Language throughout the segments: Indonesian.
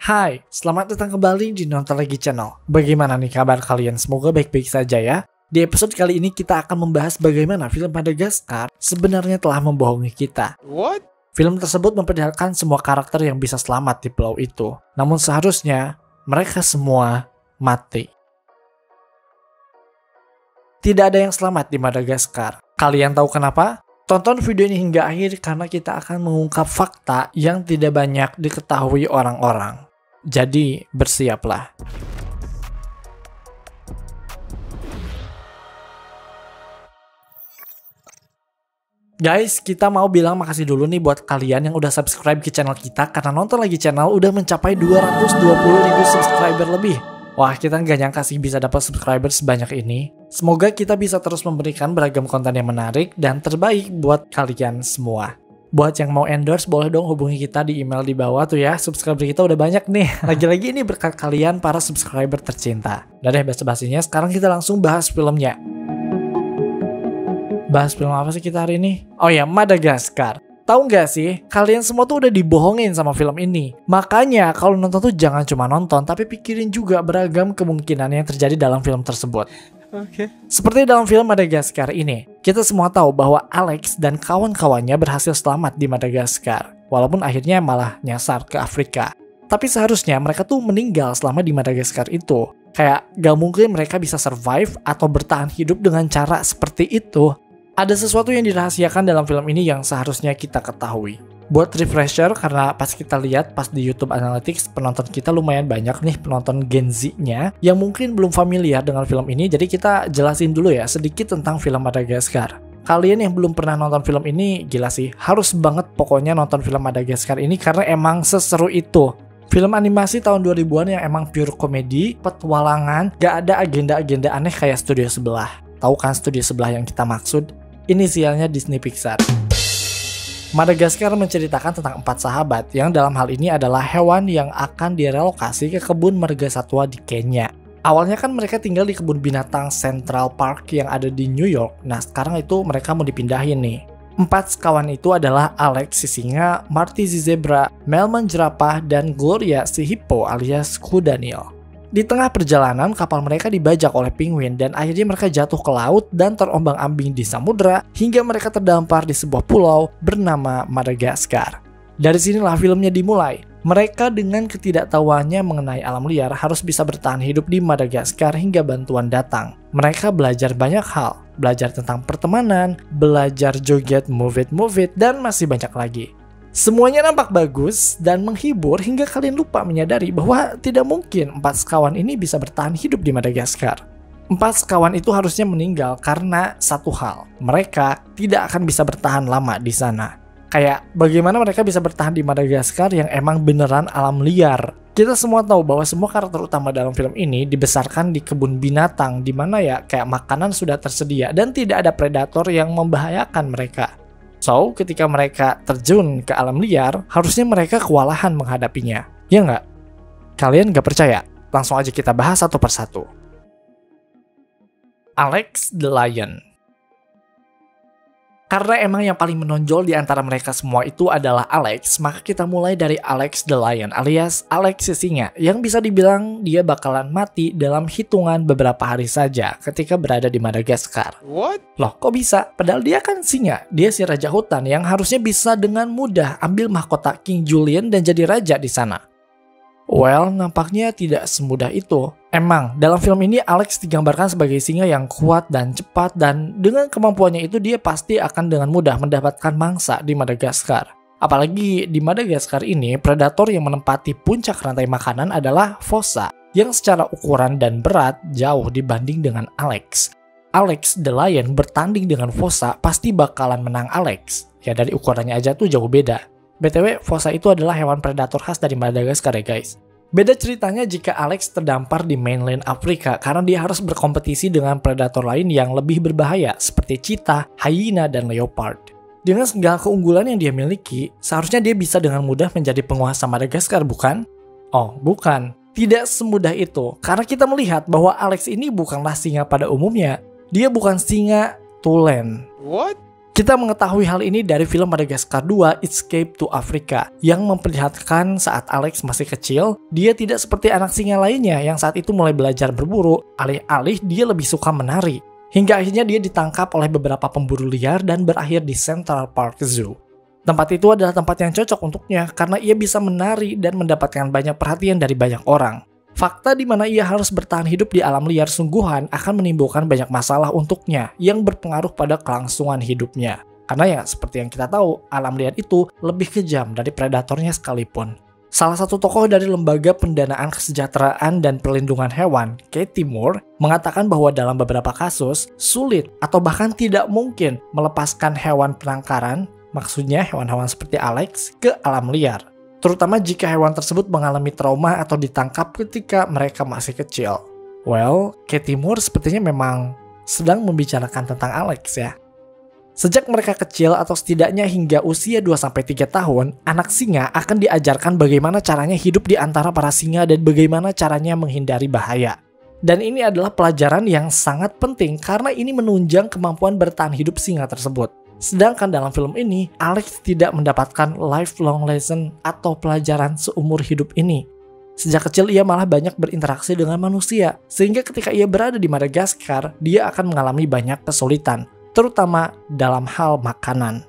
Hai, selamat datang kembali di Nonton Lagi Channel. Bagaimana nih kabar kalian? Semoga baik-baik saja ya. Di episode kali ini kita akan membahas bagaimana film Madagascar sebenarnya telah membohongi kita. What? Film tersebut memperlihatkan semua karakter yang bisa selamat di pulau itu. Namun seharusnya mereka semua mati. Tidak ada yang selamat di Madagascar. Kalian tahu kenapa? Tonton video ini hingga akhir karena kita akan mengungkap fakta yang tidak banyak diketahui orang-orang. Jadi, bersiaplah. Guys, kita mau bilang makasih dulu nih buat kalian yang udah subscribe ke channel kita karena Nonton Lagi Channel udah mencapai 220.000 subscriber lebih. Wah, kita nggak nyangka sih bisa dapat subscriber sebanyak ini. Semoga kita bisa terus memberikan beragam konten yang menarik dan terbaik buat kalian semua. Buat yang mau endorse, boleh dong hubungi kita di email di bawah tuh ya. Subscriber kita udah banyak nih. Lagi-lagi ini berkat kalian para subscriber tercinta. Udah deh basa-basinya, sekarang kita langsung bahas filmnya. Bahas film apa sih kita hari ini? Oh ya, Madagascar. Tahu nggak sih, kalian semua tuh udah dibohongin sama film ini. Makanya kalau nonton tuh jangan cuma nonton, tapi pikirin juga beragam kemungkinan yang terjadi dalam film tersebut. Oke. Seperti dalam film Madagascar ini, kita semua tahu bahwa Alex dan kawan-kawannya berhasil selamat di Madagascar, walaupun akhirnya malah nyasar ke Afrika. Tapi seharusnya mereka tuh meninggal selama di Madagascar itu. Kayak gak mungkin mereka bisa survive atau bertahan hidup dengan cara seperti itu. Ada sesuatu yang dirahasiakan dalam film ini yang seharusnya kita ketahui. Buat refresher, karena pas kita lihat pas di YouTube Analytics, penonton kita lumayan banyak nih penonton Gen Z-nya yang mungkin belum familiar dengan film ini, jadi kita jelasin dulu ya sedikit tentang film Madagascar. Kalian yang belum pernah nonton film ini, gila sih, harus banget pokoknya nonton film Madagascar ini karena emang seseru itu. Film animasi tahun 2000-an yang emang pure komedi, petualangan, gak ada agenda-agenda aneh kayak studio sebelah. Tahu kan studio sebelah yang kita maksud? Inisialnya Disney Pixar. Madagascar menceritakan tentang 4 sahabat yang dalam hal ini adalah hewan yang akan direlokasi ke kebun marga satwa di Kenya. Awalnya kan mereka tinggal di kebun binatang Central Park yang ada di New York. Nah sekarang itu mereka mau dipindahin nih. 4 sekawan itu adalah Alex si singa, Marty si zebra, Melman jerapah, dan Gloria si hippo alias kudanil. Di tengah perjalanan, kapal mereka dibajak oleh penguin dan akhirnya mereka jatuh ke laut dan terombang-ambing di samudera hingga mereka terdampar di sebuah pulau bernama Madagascar. Dari sinilah filmnya dimulai. Mereka dengan ketidaktahuannya mengenai alam liar harus bisa bertahan hidup di Madagascar hingga bantuan datang. Mereka belajar banyak hal, belajar tentang pertemanan, belajar joget move it, dan masih banyak lagi. Semuanya nampak bagus dan menghibur hingga kalian lupa menyadari bahwa tidak mungkin 4 sekawan ini bisa bertahan hidup di Madagascar. 4 sekawan itu harusnya meninggal karena satu hal, mereka tidak akan bisa bertahan lama di sana. Kayak bagaimana mereka bisa bertahan di Madagascar yang emang beneran alam liar. Kita semua tahu bahwa semua karakter utama dalam film ini dibesarkan di kebun binatang di mana ya kayak makanan sudah tersedia dan tidak ada predator yang membahayakan mereka. So, ketika mereka terjun ke alam liar, harusnya mereka kewalahan menghadapinya. Ya nggak? Kalian nggak percaya? Langsung aja kita bahas satu persatu. Alex the Lion. Karena emang yang paling menonjol di antara mereka semua itu adalah Alex, maka kita mulai dari Alex the Lion alias Alex si singa, yang bisa dibilang dia bakalan mati dalam hitungan beberapa hari saja ketika berada di Madagascar. What? Loh, kok bisa? Padahal dia kan singa, dia si raja hutan yang harusnya bisa dengan mudah ambil mahkota King Julien dan jadi raja di sana. Well, nampaknya tidak semudah itu. Emang, dalam film ini Alex digambarkan sebagai singa yang kuat dan cepat dan dengan kemampuannya itu dia pasti akan dengan mudah mendapatkan mangsa di Madagascar. Apalagi di Madagascar ini, predator yang menempati puncak rantai makanan adalah fossa yang secara ukuran dan berat jauh dibanding dengan Alex. Alex the Lion bertanding dengan fossa pasti bakalan menang Alex. Ya dari ukurannya aja tuh jauh beda. BTW, fossa itu adalah hewan predator khas dari Madagascar ya guys. Beda ceritanya jika Alex terdampar di mainland Afrika karena dia harus berkompetisi dengan predator lain yang lebih berbahaya seperti cheetah, hyena, dan leopard. Dengan segala keunggulan yang dia miliki, seharusnya dia bisa dengan mudah menjadi penguasa Madagaskar, bukan? Oh, bukan. Tidak semudah itu, karena kita melihat bahwa Alex ini bukanlah singa pada umumnya. Dia bukan singa tulen. What? Kita mengetahui hal ini dari film Madagascar 2 Escape to Africa yang memperlihatkan saat Alex masih kecil, dia tidak seperti anak singa lainnya yang saat itu mulai belajar berburu, alih-alih dia lebih suka menari. Hingga akhirnya dia ditangkap oleh beberapa pemburu liar dan berakhir di Central Park Zoo. Tempat itu adalah tempat yang cocok untuknya karena ia bisa menari dan mendapatkan banyak perhatian dari banyak orang. Fakta di mana ia harus bertahan hidup di alam liar sungguhan akan menimbulkan banyak masalah untuknya yang berpengaruh pada kelangsungan hidupnya. Karena ya seperti yang kita tahu, alam liar itu lebih kejam dari predatornya sekalipun. Salah satu tokoh dari Lembaga Pendanaan Kesejahteraan dan Perlindungan Hewan, Katie Moore, mengatakan bahwa dalam beberapa kasus, sulit atau bahkan tidak mungkin melepaskan hewan penangkaran, maksudnya hewan-hewan seperti Alex, ke alam liar. Terutama jika hewan tersebut mengalami trauma atau ditangkap ketika mereka masih kecil. Well, Katie Moore sepertinya memang sedang membicarakan tentang Alex ya. Sejak mereka kecil atau setidaknya hingga usia 2-3 tahun, anak singa akan diajarkan bagaimana caranya hidup di antara para singa dan bagaimana caranya menghindari bahaya. Dan ini adalah pelajaran yang sangat penting karena ini menunjang kemampuan bertahan hidup singa tersebut. Sedangkan dalam film ini, Alex tidak mendapatkan lifelong lesson atau pelajaran seumur hidup ini. Sejak kecil ia malah banyak berinteraksi dengan manusia, sehingga ketika ia berada di Madagaskar, dia akan mengalami banyak kesulitan, terutama dalam hal makanan.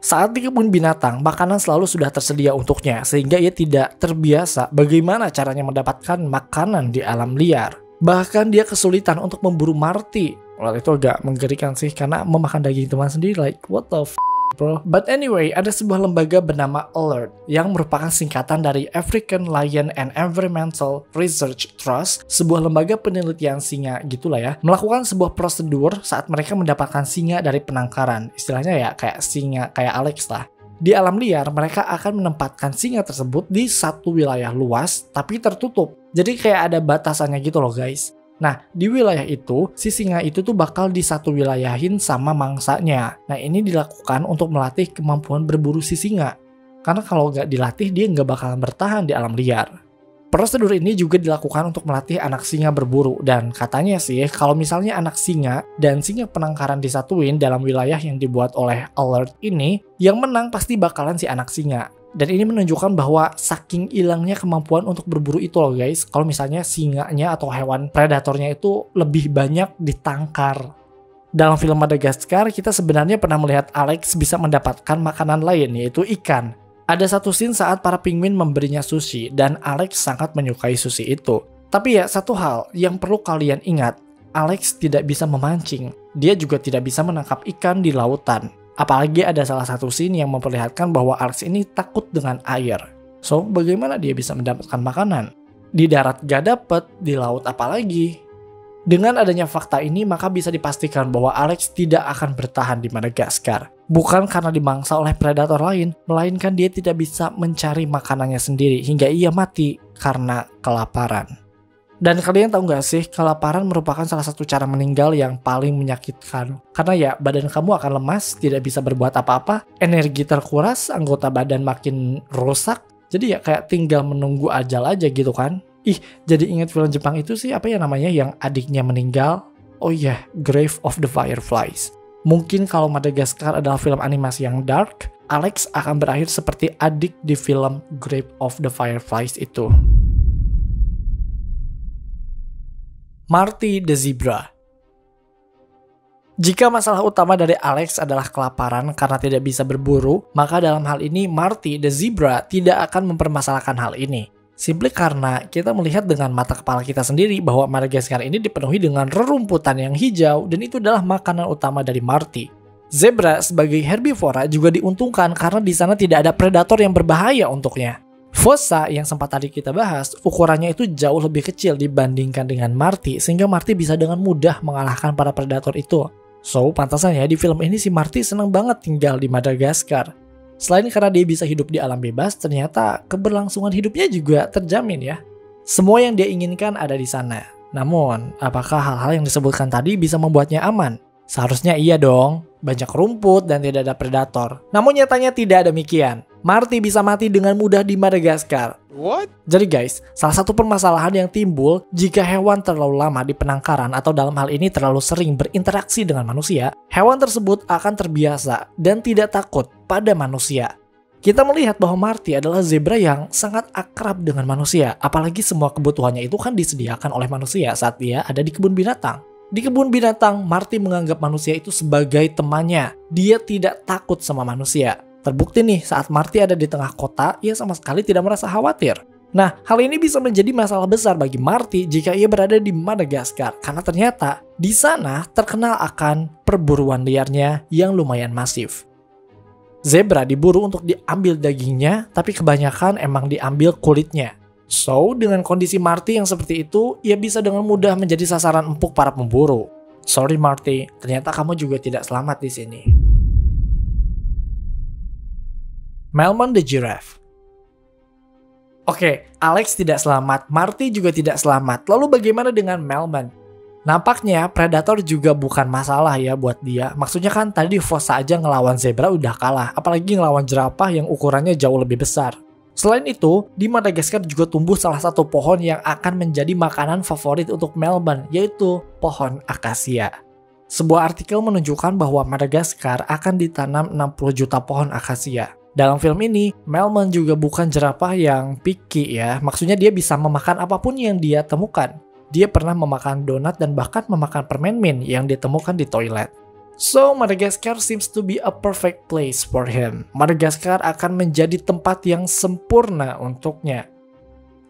Saat di kebun binatang, makanan selalu sudah tersedia untuknya, sehingga ia tidak terbiasa bagaimana caranya mendapatkan makanan di alam liar. Bahkan dia kesulitan untuk memburu Marty. Well, itu agak menggerikan sih karena memakan daging teman sendiri, like what the f bro. But anyway, ada sebuah lembaga bernama ALERT yang merupakan singkatan dari African Lion and Environmental Research Trust, sebuah lembaga penelitian singa gitulah ya, melakukan sebuah prosedur saat mereka mendapatkan singa dari penangkaran. Istilahnya ya kayak singa kayak Alex lah. Di alam liar, mereka akan menempatkan singa tersebut di satu wilayah luas tapi tertutup. Jadi kayak ada batasannya gitu loh guys. Nah, di wilayah itu, si singa itu tuh bakal di satu wilayahin sama mangsanya. Nah, ini dilakukan untuk melatih kemampuan berburu si singa. Karena kalau nggak dilatih, dia nggak bakalan bertahan di alam liar. Prosedur ini juga dilakukan untuk melatih anak singa berburu. Dan katanya sih, kalau misalnya anak singa dan singa penangkaran disatuin dalam wilayah yang dibuat oleh ALERT ini, yang menang pasti bakalan si anak singa. Dan ini menunjukkan bahwa saking hilangnya kemampuan untuk berburu itu loh guys, kalau misalnya singanya atau hewan predatornya itu lebih banyak ditangkar. Dalam film Madagascar, kita sebenarnya pernah melihat Alex bisa mendapatkan makanan lain, yaitu ikan. Ada satu scene saat para penguin memberinya sushi, dan Alex sangat menyukai sushi itu. Tapi ya, satu hal yang perlu kalian ingat, Alex tidak bisa memancing. Dia juga tidak bisa menangkap ikan di lautan. Apalagi ada salah satu scene yang memperlihatkan bahwa Alex ini takut dengan air. So, bagaimana dia bisa mendapatkan makanan? Di darat gak dapet, di laut apalagi? Dengan adanya fakta ini, maka bisa dipastikan bahwa Alex tidak akan bertahan di Madagaskar. Bukan karena dimangsa oleh predator lain, melainkan dia tidak bisa mencari makanannya sendiri hingga ia mati karena kelaparan. Dan kalian tahu gak sih, kelaparan merupakan salah satu cara meninggal yang paling menyakitkan. Karena ya, badan kamu akan lemas, tidak bisa berbuat apa-apa, energi terkuras, anggota badan makin rusak. Jadi ya kayak tinggal menunggu ajal aja gitu kan. Ih, jadi ingat film Jepang itu sih, apa ya namanya, yang adiknya meninggal? Oh iya, Grave of the Fireflies. Mungkin kalau Madagascar adalah film animasi yang dark, Alex akan berakhir seperti adik di film Grave of the Fireflies itu. Marty the Zebra. Jika masalah utama dari Alex adalah kelaparan karena tidak bisa berburu, maka dalam hal ini Marty the Zebra tidak akan mempermasalahkan hal ini. Simply karena kita melihat dengan mata kepala kita sendiri bahwa Madagaskar ini dipenuhi dengan rerumputan yang hijau dan itu adalah makanan utama dari Marty. Zebra sebagai herbivora juga diuntungkan karena di sana tidak ada predator yang berbahaya untuknya. Fossa yang sempat tadi kita bahas, ukurannya itu jauh lebih kecil dibandingkan dengan Marty, sehingga Marty bisa dengan mudah mengalahkan para predator itu. So, pantasannya di film ini si Marty senang banget tinggal di Madagaskar. Selain karena dia bisa hidup di alam bebas, ternyata keberlangsungan hidupnya juga terjamin ya. Semua yang dia inginkan ada di sana. Namun, apakah hal-hal yang disebutkan tadi bisa membuatnya aman? Seharusnya iya dong, banyak rumput dan tidak ada predator. Namun nyatanya tidak demikian. Marty bisa mati dengan mudah di Madagaskar. What? Jadi guys, salah satu permasalahan yang timbul jika hewan terlalu lama di penangkaran atau dalam hal ini terlalu sering berinteraksi dengan manusia, hewan tersebut akan terbiasa dan tidak takut pada manusia. Kita melihat bahwa Marty adalah zebra yang sangat akrab dengan manusia, apalagi semua kebutuhannya itu kan disediakan oleh manusia saat dia ada di kebun binatang. Di kebun binatang, Marty menganggap manusia itu sebagai temannya. Dia tidak takut sama manusia. Terbukti nih, saat Marty ada di tengah kota, ia sama sekali tidak merasa khawatir. Nah, hal ini bisa menjadi masalah besar bagi Marty jika ia berada di Madagaskar, karena ternyata di sana terkenal akan perburuan liarnya yang lumayan masif. Zebra diburu untuk diambil dagingnya, tapi kebanyakan emang diambil kulitnya. So, dengan kondisi Marty yang seperti itu, ia bisa dengan mudah menjadi sasaran empuk para pemburu. Sorry Marty, ternyata kamu juga tidak selamat di sini. Melman the Giraffe. Oke, Alex tidak selamat, Marty juga tidak selamat. Lalu bagaimana dengan Melman? Nampaknya predator juga bukan masalah ya buat dia. Maksudnya kan tadi Fossa aja ngelawan zebra udah kalah, apalagi ngelawan jerapah yang ukurannya jauh lebih besar. Selain itu, di Madagaskar juga tumbuh salah satu pohon yang akan menjadi makanan favorit untuk Melman, yaitu pohon akasia. Sebuah artikel menunjukkan bahwa Madagaskar akan ditanam 60 juta pohon akasia. Dalam film ini, Melman juga bukan jerapah yang picky ya, maksudnya dia bisa memakan apapun yang dia temukan. Dia pernah memakan donat dan bahkan memakan permen mint yang ditemukan di toilet. So, Madagaskar seems to be a perfect place for him. Madagaskar akan menjadi tempat yang sempurna untuknya.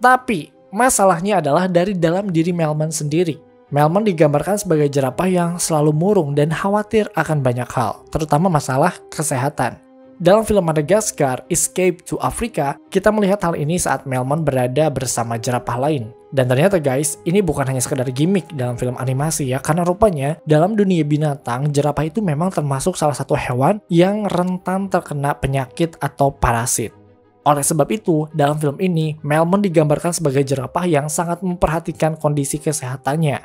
Tapi, masalahnya adalah dari dalam diri Melman sendiri. Melman digambarkan sebagai jerapah yang selalu murung dan khawatir akan banyak hal, terutama masalah kesehatan. Dalam film Madagaskar, Escape to Africa, kita melihat hal ini saat Melman berada bersama jerapah lain. Dan ternyata guys, ini bukan hanya sekedar gimmick dalam film animasi ya, karena rupanya dalam dunia binatang, jerapah itu memang termasuk salah satu hewan yang rentan terkena penyakit atau parasit. Oleh sebab itu, dalam film ini, Melman digambarkan sebagai jerapah yang sangat memperhatikan kondisi kesehatannya.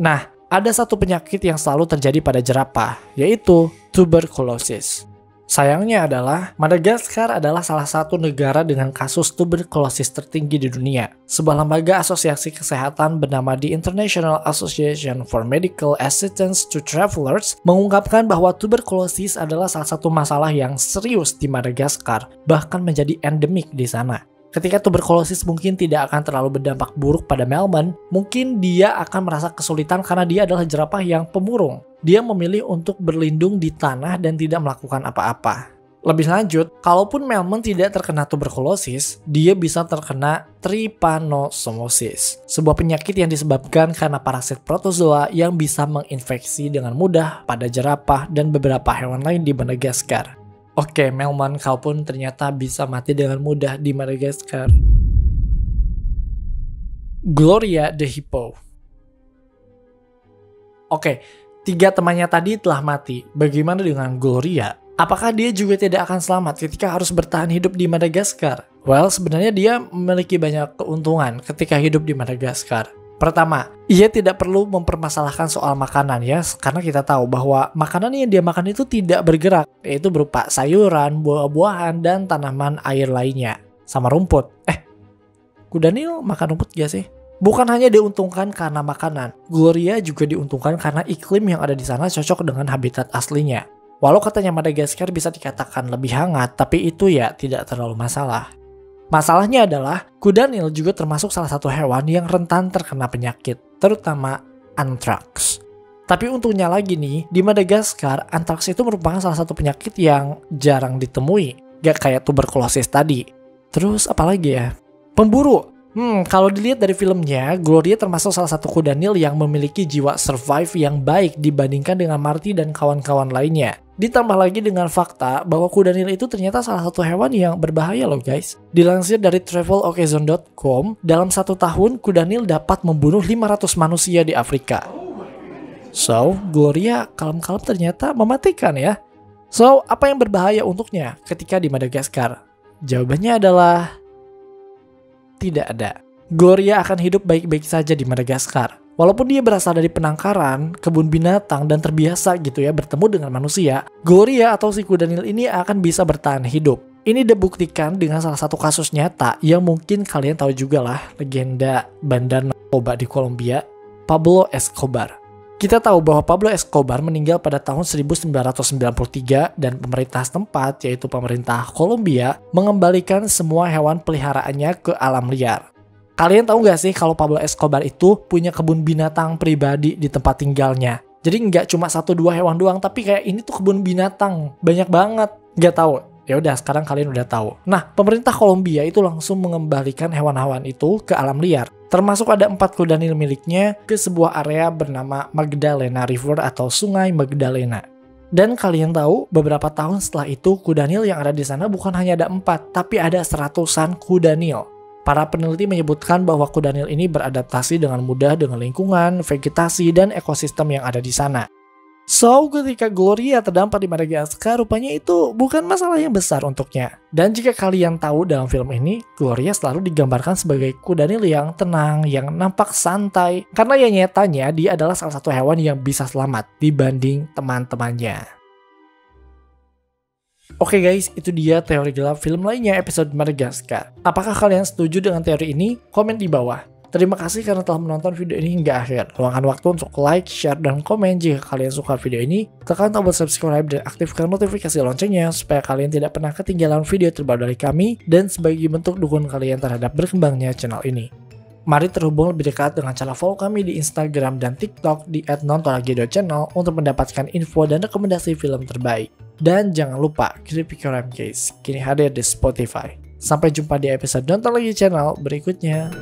Nah, ada satu penyakit yang selalu terjadi pada jerapah, yaitu tuberkulosis. Sayangnya adalah, Madagaskar adalah salah satu negara dengan kasus tuberkulosis tertinggi di dunia. Sebuah lembaga asosiasi kesehatan bernama The International Association for Medical Assistance to Travelers mengungkapkan bahwa tuberkulosis adalah salah satu masalah yang serius di Madagaskar, bahkan menjadi endemik di sana. Ketika tuberkulosis mungkin tidak akan terlalu berdampak buruk pada Melman, mungkin dia akan merasa kesulitan karena dia adalah jerapah yang pemurung. Dia memilih untuk berlindung di tanah dan tidak melakukan apa-apa. Lebih lanjut, kalaupun Melman tidak terkena tuberkulosis, dia bisa terkena trypanosomosis, sebuah penyakit yang disebabkan karena parasit protozoa yang bisa menginfeksi dengan mudah pada jerapah dan beberapa hewan lain di Madagaskar. Oke, Melman kalaupun ternyata bisa mati dengan mudah di Madagaskar. Gloria the Hippo. Oke, 3 temannya tadi telah mati. Bagaimana dengan Gloria? Apakah dia juga tidak akan selamat ketika harus bertahan hidup di Madagaskar? Well, sebenarnya dia memiliki banyak keuntungan ketika hidup di Madagaskar. Pertama, ia tidak perlu mempermasalahkan soal makanan ya, karena kita tahu bahwa makanan yang dia makan itu tidak bergerak, yaitu berupa sayuran, buah-buahan, dan tanaman air lainnya. Sama rumput. Kuda Nil makan rumput gak sih? Bukan hanya diuntungkan karena makanan, Gloria juga diuntungkan karena iklim yang ada di sana cocok dengan habitat aslinya. Walau katanya Madagaskar bisa dikatakan lebih hangat, tapi itu ya tidak terlalu masalah. Masalahnya adalah, kuda Nil juga termasuk salah satu hewan yang rentan terkena penyakit, terutama antraks. Tapi untungnya lagi nih, di Madagaskar, antraks itu merupakan salah satu penyakit yang jarang ditemui, gak kayak tuberkulosis tadi. Terus apalagi ya? Pemburu. Kalau dilihat dari filmnya, Gloria termasuk salah satu kuda Nil yang memiliki jiwa survive yang baik dibandingkan dengan Marty dan kawan-kawan lainnya. Ditambah lagi dengan fakta bahwa kuda Nil itu ternyata salah satu hewan yang berbahaya loh guys. Dilansir dari traveloccasion.com, dalam 1 tahun kuda Nil dapat membunuh 500 manusia di Afrika. So, Gloria kalem-kalem ternyata mematikan ya. So, apa yang berbahaya untuknya ketika di Madagaskar? Jawabannya adalah tidak ada. Gloria akan hidup baik-baik saja di Madagaskar. Walaupun dia berasal dari penangkaran, kebun binatang, dan terbiasa gitu ya bertemu dengan manusia, Gloria atau si kudanil ini akan bisa bertahan hidup. Ini dibuktikan dengan salah satu kasus nyata yang mungkin kalian tahu juga lah, legenda bandar narkoba di Kolombia, Pablo Escobar. Kita tahu bahwa Pablo Escobar meninggal pada tahun 1993 dan pemerintah setempat, yaitu pemerintah Kolombia, mengembalikan semua hewan peliharaannya ke alam liar. Kalian tahu nggak sih kalau Pablo Escobar itu punya kebun binatang pribadi di tempat tinggalnya? Jadi nggak cuma 1-2 hewan doang, tapi kayak ini tuh kebun binatang. Banyak banget. Nggak tahu? Ya udah, sekarang kalian udah tahu. Nah, pemerintah Kolombia itu langsung mengembalikan hewan-hewan itu ke alam liar. Termasuk ada 4 kudanil miliknya ke sebuah area bernama Magdalena River atau Sungai Magdalena. Dan kalian tahu, beberapa tahun setelah itu, kudanil yang ada di sana bukan hanya ada 4, tapi ada 100-an kudanil. Para peneliti menyebutkan bahwa kudanil ini beradaptasi dengan mudah dengan lingkungan, vegetasi, dan ekosistem yang ada di sana. So, ketika Gloria terdampar di Madagaskar, rupanya itu bukan masalah yang besar untuknya. Dan jika kalian tahu dalam film ini, Gloria selalu digambarkan sebagai kudanil yang tenang, yang nampak santai. Karena ya nyatanya dia adalah salah satu hewan yang bisa selamat dibanding teman-temannya. Oke guys, itu dia teori gelap film lainnya episode Madagaskar. Apakah kalian setuju dengan teori ini? Komen di bawah. Terima kasih karena telah menonton video ini hingga akhir. Luangkan waktu untuk like, share, dan komen jika kalian suka video ini. Tekan tombol subscribe dan aktifkan notifikasi loncengnya supaya kalian tidak pernah ketinggalan video terbaru dari kami dan sebagai bentuk dukungan kalian terhadap berkembangnya channel ini. Mari terhubung lebih dekat dengan cara follow kami di Instagram dan TikTok di @nontonlagi.channel untuk mendapatkan info dan rekomendasi film terbaik. Dan jangan lupa, Creepy Crime Case kini hadir di Spotify. Sampai jumpa di episode Nonton Lagi Channel berikutnya.